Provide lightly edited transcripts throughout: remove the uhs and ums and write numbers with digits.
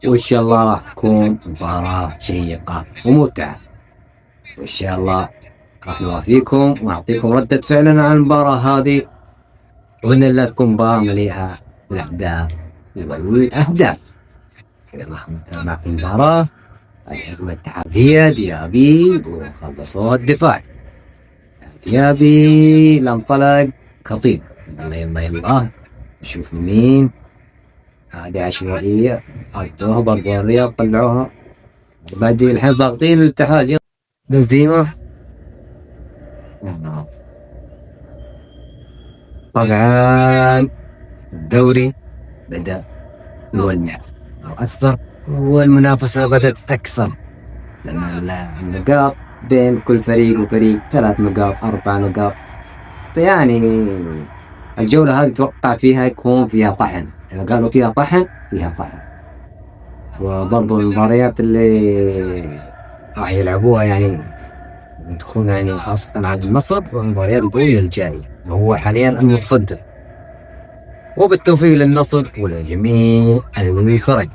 وإن شاء الله راح تكون مباراة شيقة وممتعة، وإن شاء الله راح نوافيكم ونعطيكم ردة فعلنا عن المباراة هذه، وبإذن الله تكون مباراة مليئة بالأهداف والأهداف. يلا خلينا معكم المباراة. الهجمة التحدية ديابي وخلصوها الدفاع. ديابي الانطلق خطير. يلا يلا يلا نشوف مين. هذه عشوائية حطوها برضو الرياض طلعوها بعدين الحين ضاغطين الاتحاد. بنزيما طبعا الدوري بدأ يولع أكثر والمنافسة بدأت أكثر، لأن النقاط بين كل فريق وفريق 3 نقاط 4 نقاط، يعني الجولة هذه توقع فيها يكون فيها طحن. إذا قالوا فيها طحن فيها طحن. وبرضو المباريات اللي راح يلعبوها يعني تكون يعني خاصة على النصر والمباريات القوية الجاية وهو حاليا المتصدر. وبالتوفيق للنصر ولجميع الفرق.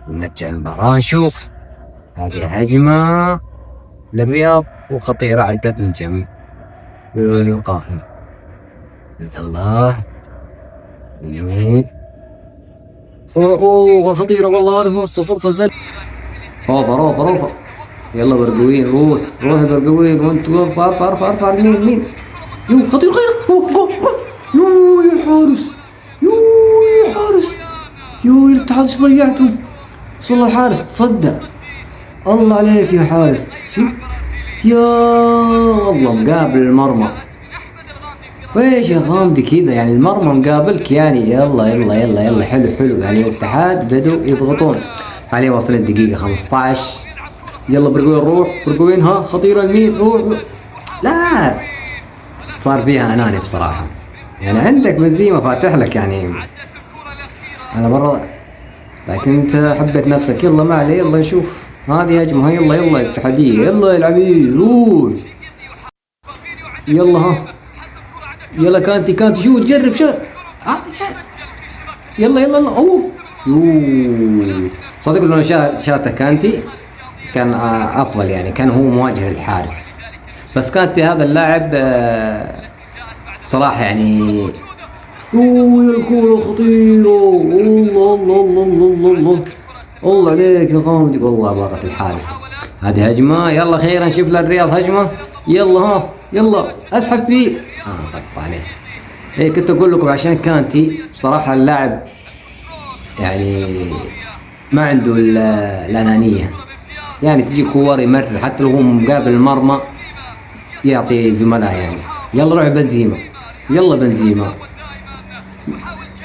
نرجع المباراة نشوف. هذه هجمة للرياض وخطيرة عدت الجميع القاهرة. الله جميل. اوه خطيرة والله. هذا فرصة فرصة روفا يلا برقوين روح برقوين وانت ارفع مين يو خطير يو يا الحارس يو الاتحاد ايش ضيعتم. والله الحارس تصدق. الله عليك يا حارس. شوف يا الله مقابل المرمى. ويش يا غامدي كذا يعني المرمى مقابلك يعني. يلا حلو يعني الاتحاد بدوا يضغطون. حاليا وصلت دقيقة 15. يلا برقوين ها خطيرة المين روح. لا صار فيها اناني بصراحة يعني. عندك بنزيما فاتح لك يعني انا برا، لكن انت حبيت نفسك. يلا ما عليه يلا نشوف. هذه هجمة يلا اتحادية. يلا يا العبيد روح. يلا ها يلا كانتي شو تجرب شو يلا اوه صدق لو شاته كانتي كان افضل يعني. كان هو مواجه للحارس، بس كانتي هذا اللاعب صراحة يعني. اوه الكورة خطيرة. الله عليك يا غامدي والله باغت الحارس. هذه هجمة يلا خيرا نشوف للرياض هجمة. يلا ها يلا اسحب فيه. غلط عليه. ايه كنت اقول لكم عشان كانتي بصراحة اللاعب يعني ما عنده الانانية يعني. تجي كور يمرر حتى لو هو مقابل المرمى يعطي زملائه يعني. يلا روح بنزيما. يلا بنزيما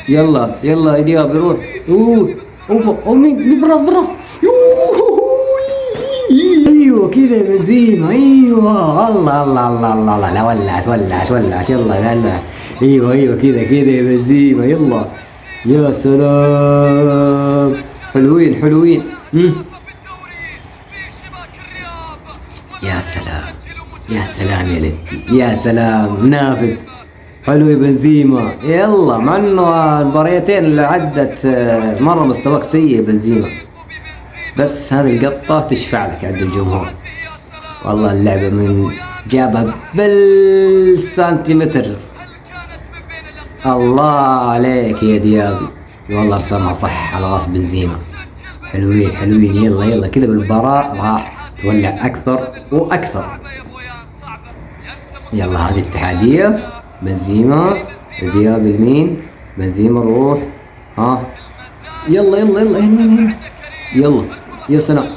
يلا ديابي روح. اوه مين بالراس ايوه كذا يا بنزيما. ايوه الله لا ولعت يلا ايوه كذا يا بنزيما. يلا يا سلام حلوين يا سلام يا لدي يا سلام نافس حلو يا بنزيما. يلا مع انه المباريتين اللي عدت مرة مستواك سيء يا بنزيما، بس هذه القطة تشفع لك عند الجمهور. والله اللعبة من جابها بالسنتيمتر. الله عليك يا ديابي والله رسمها صح على راس بنزيما. حلوين يلا كذا بالمباراة راح تولع أكثر وأكثر. يلا هذه الاتحادية بنزيما ديابي اليمين. بنزيما روح ها يلا هنا يلا يا سلام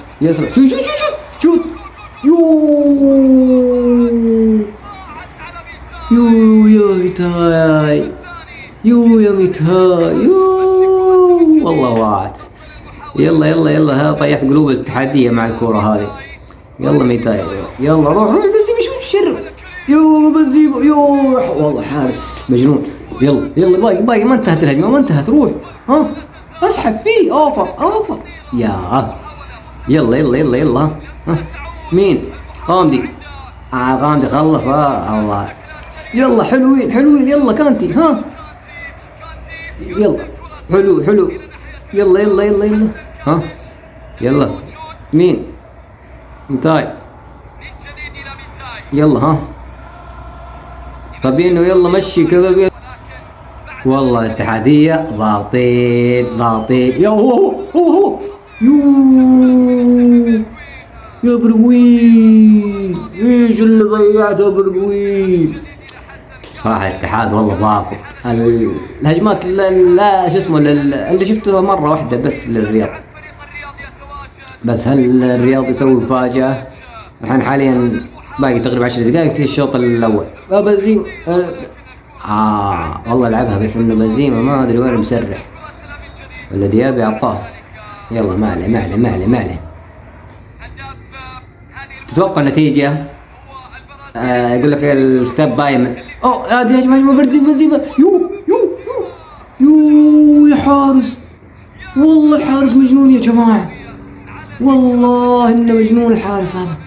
شوت يو يا ميتاي والله وقعت. يلا ها طيح قلوب الاتحادية مع الكورة هذه. يلا ميتاي يلا روح بنزيما شو الشر. يو بنزيما والله حارس مجنون. يلا باقي ما انتهت الهجمة ما انتهت. روح ها اسحب فيه اوفر يا يلا ها مين غامدي غامدي خلص الله. يلا حلوين يلا كانتي ها يلا حلو يلا ها يلا مين؟ متاي. يلا ها فابينو يلا مشي كذا. والله الاتحادية ضاغطين يا هو يا برقويل، ايش اللي ضيعته برقويل؟ صراحة الاتحاد والله ضاغط. الهجمات لا شو اسمه اللي شفته مرة واحدة بس للرياض. بس هل الرياض يسوي مفاجأة؟ الحين حاليا باقي تقريبا 10 دقائق في الشوط الأول. بنزيما والله لعبها بس انه بنزيما ما ادري وين مسرح ولا ديابي اعطاه. يلا ما عليه. تتوقع النتيجة؟ يقول لك الكتاب باين. هذه هجمة بنزيما. يو يا حارس، والله الحارس مجنون يا جماعة، والله انه مجنون الحارس هذا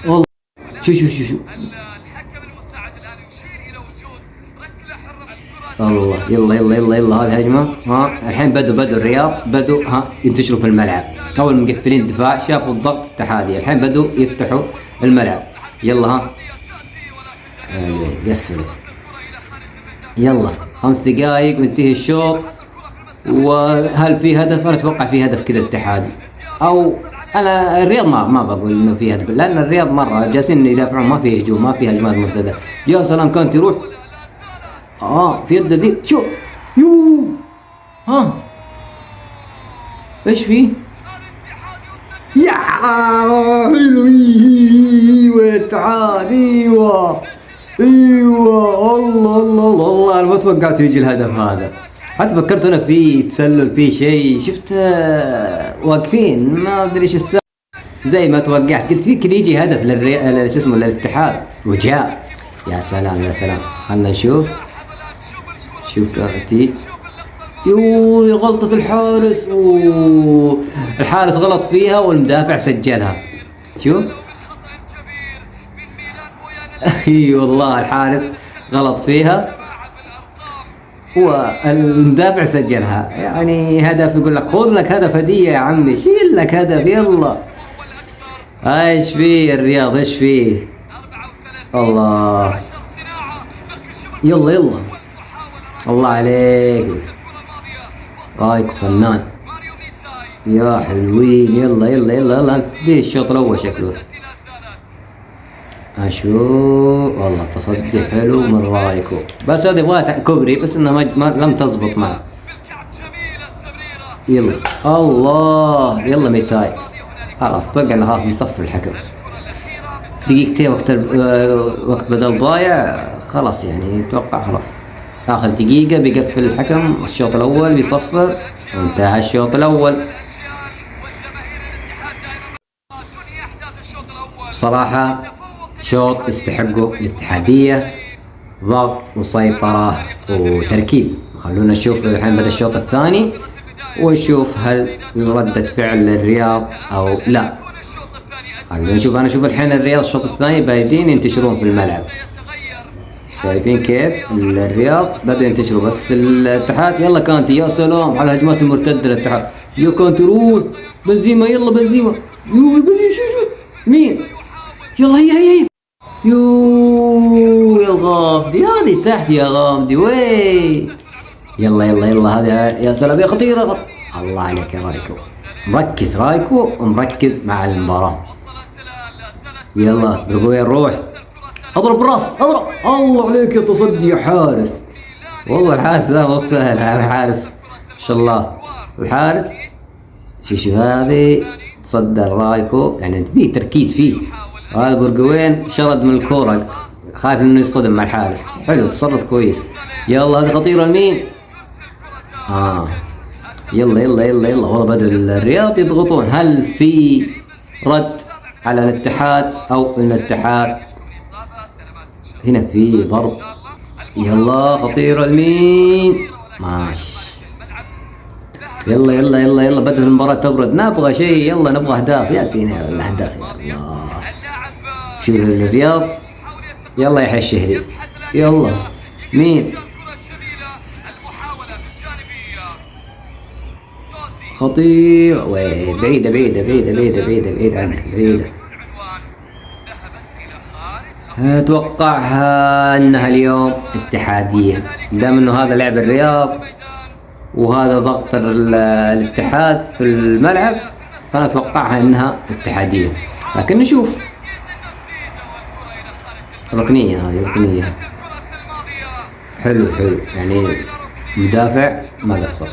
والله. شو الله يلا هذه هجمة. الحين بدوا الرياض ينتشروا في الملعب. اول مقفلين الدفاع شافوا الضغط الاتحادي، الحين بدوا يفتحوا الملعب. يلا قفلوا. يلا 5 دقائق وينتهي الشوط. وهل في هدف؟ انا اتوقع في هدف كذا اتحادي، او انا الرياض ما بقول انه في هدف، لان الرياض مره جالسين يدافعون، ما في هجوم، ما في هجمات مرتده. يا سلام كانت يروح في يد ذي. شو ايش فيه؟ يا حلو. ايوه الاتحاد، ايوه والله انا ما توقعت يجي الهدف هذا. حتى فكرت انا في تسلل في شيء، شفت واقفين ما ادري ايش السالفه، زي ما توقعت قلت يمكن يجي هدف شو اسمه للاتحاد، وجاء. يا سلام خلنا نشوف كارتي. غلطة الحارس. الحارس غلط فيها والمدافع سجلها. شوف والله الحارس غلط فيها والمدافع سجلها، يعني هدف. يقول لك خذ لك هدف هدية يا عمي، شيل لك هدف. يلا ايش فيه الرياض، ايش فيه؟ الله يلا الله عليك، رايك فنان يا حلوين. يلا دي الشوط الاول شكله. والله تصدي حلو من رايكو، بس هذا يبغى كوبري، بس انها لم تزبط معه. يلا الله يلا ميتاي. خلاص اتوقع انه خلاص بيصفر الحكم. دقيقتين وقت بدل ضايع، خلاص يعني اتوقع خلاص اخر دقيقة بيقفل الحكم. الشوط الاول بيصفر وانتهى الشوط الاول. بصراحة شوط يستحقه الاتحادية، ضغط وسيطرة وتركيز. خلونا نشوف الحين بدأ الشوط الثاني ونشوف هل ردة فعل الرياض او لا. خلونا نشوف. انا اشوف الحين الرياض الشوط الثاني بادين ينتشرون في الملعب. شايفين كيف الرياض بدأوا ينتشروا، بس الاتحاد يلا كانتي. يا سلام على الهجمات المرتدة الاتحاد. يا كانتي روح بنزيما. يلا بنزيما. شو مين؟ يلا هي يا الغامدي، هذه تحت يا غامدي. وي يلا هذه. يا سلام يا خطيرة. الله عليك يا رايكو، مركز رايكو ومركز مع المباراة. يلا برقوي روح اضرب براس، اضرب. الله عليك يا تصدي يا حارس. والله الحارس ذا مو بسهل، هذا حارس ما شاء الله. الحارس شو هذه تصدى رايكو، يعني فيه تركيز فيه. هذا برقوين شرد من الكورة، خايف انه يصطدم مع الحارس. حلو تصرف كويس. يلا هذه خطيرة لمين؟ يلا والله بدأ الرياض يضغطون. هل في رد على الاتحاد او الاتحاد هنا في ضرب؟ يلا خطيرة لمين؟ ماشي. يلا بدأت المباراة تبرد. نبغى شيء، يلا نبغى اهداف يا سيدي. الاهداف يا الله. شوف الرياض. يلا يا حي الشهري. يلا مين؟ خطير. بعيدة بعيدة بعيدة بعيدة بعيدة بعيدة عنك، بعيدة. أتوقعها أنها اليوم اتحادية، دام أنه هذا لعب الرياض وهذا ضغط الاتحاد في الملعب، فأنا أتوقعها أنها اتحادية، لكن نشوف. ركنية، هذه ركنية. حلو حلو، يعني مدافع ما قصر.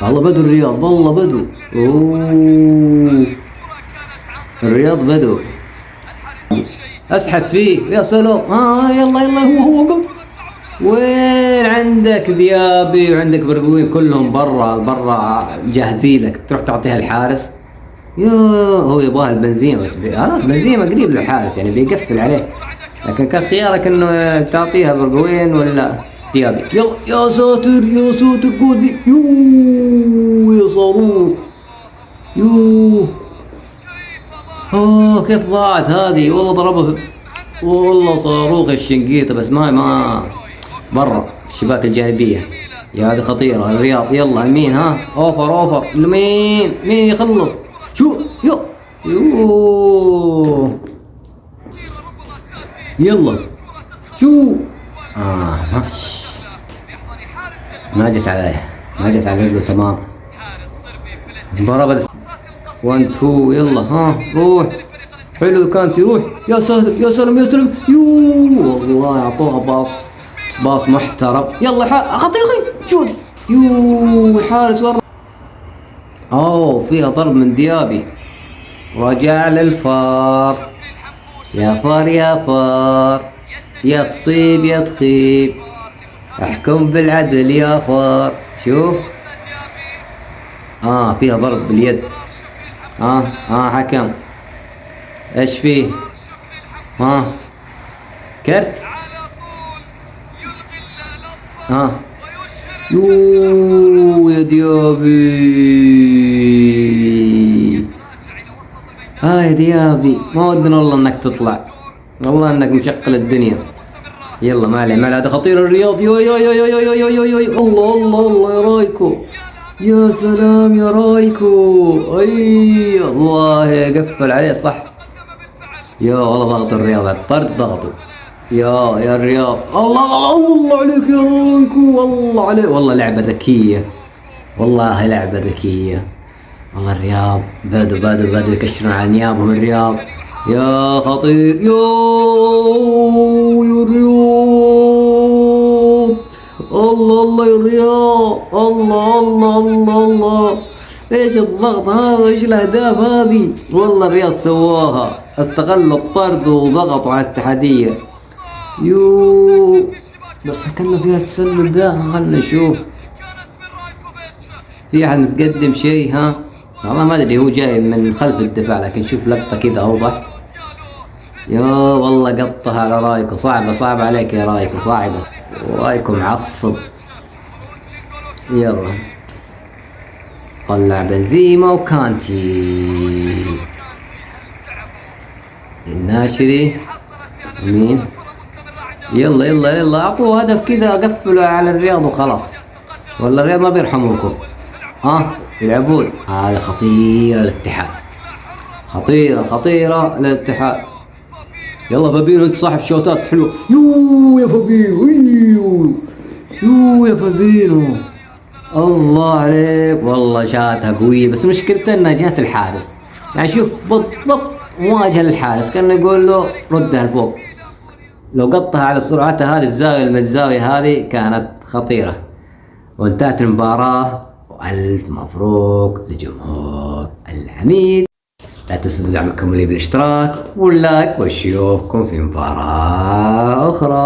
والله بدو الرياض، والله بدو. أوه. الرياض بدو. اسحب فيه يا سلام. يلا يلا، هو قم. وين عندك ديابي وعندك برقوي، كلهم برا جاهزين لك، تروح تعطيها الحارس. هو يبغاه البنزيمة، بس خلاص بنزيمة قريب للحارس، يعني بيقفل عليه، لكن كان خيارك انه تعطيها برقوين ولا ديابي. يلا يا ساتر يا ساتر، قودي. يا صاروخ. كيف ضاعت هذه، والله ضربها والله صاروخ الشنقيطة، بس ما برا الشباك الجانبية. يا هذه خطيرة. الرياض يلا مين؟ اوفر مين يخلص؟ شو يلا شو. ما جت على رجله تمام. ضربت 1 2. يلا روح. حلو كانت يروح. يا ساتر يا سلام. والله اعطوها باص محترم. يلا خطير شوت. الحارس ورا. فيها ضرب من ديابي. رجع للفار. يا فار يا تصيب يا تخيب، احكم بالعدل يا فار. شوف فيها ضرب باليد. حكم ايش فيه؟ كرت. يا ديابي. يا ديابي، ما ودنا والله انك تطلع، والله انك مشقل الدنيا. يلا ما عليه، هذا خطير الرياض. الله يا رايكو. يا سلام يا رايكو. الله يقفل عليه صح. والله ضغط الرياض، الطرد ضغطه. يا الرياض. الله عليك يا رايكو، والله عليك، والله لعبة ذكية، والله لعبة ذكية. والله الرياض بدوا يكشرون على نيابهم. الرياض يا خطير. يا الرياض. الله يا الرياض. الله ايش الضغط هذا، ايش الاهداف هذه. والله الرياض سواها، استغلوا الطرد وضغطوا على الاتحادية. بس كنا فيها تسلل ذا. خلنا نشوف في احد متقدم شيء. والله ما ادري، هو جاي من خلف الدفاع، لكن شوف لقطة كذا اوضح. والله قطها على رايكو. صعبة عليك يا رايكو، صعبة. رايكو معصب. يلا طلع بنزيما وكانتي. الناشري مين؟ يلا اعطوه هدف كذا، قفلوا على الرياض وخلاص، ولا الرياض ما بيرحموكم. يلعبون. هذا خطيرة للاتحاد، خطيرة للاتحاد. يلا فابينو، انت صاحب شوتات حلوة. يا فابينو. يا فابينو، الله عليك، والله شاتها قوية، بس مشكلته انها جهة الحارس. يعني شوف بالضبط مواجهة للحارس، كان يقول له ردها لفوق. لو قطها على سرعتها هذه بزاوية المتزاوية هذه كانت خطيرة. وانتهت المباراة، وألف مبروك لجمهور العميد. لا تنسوا دعمكم لي بالاشتراك واللايك، واشوفكم في مباراة أخرى.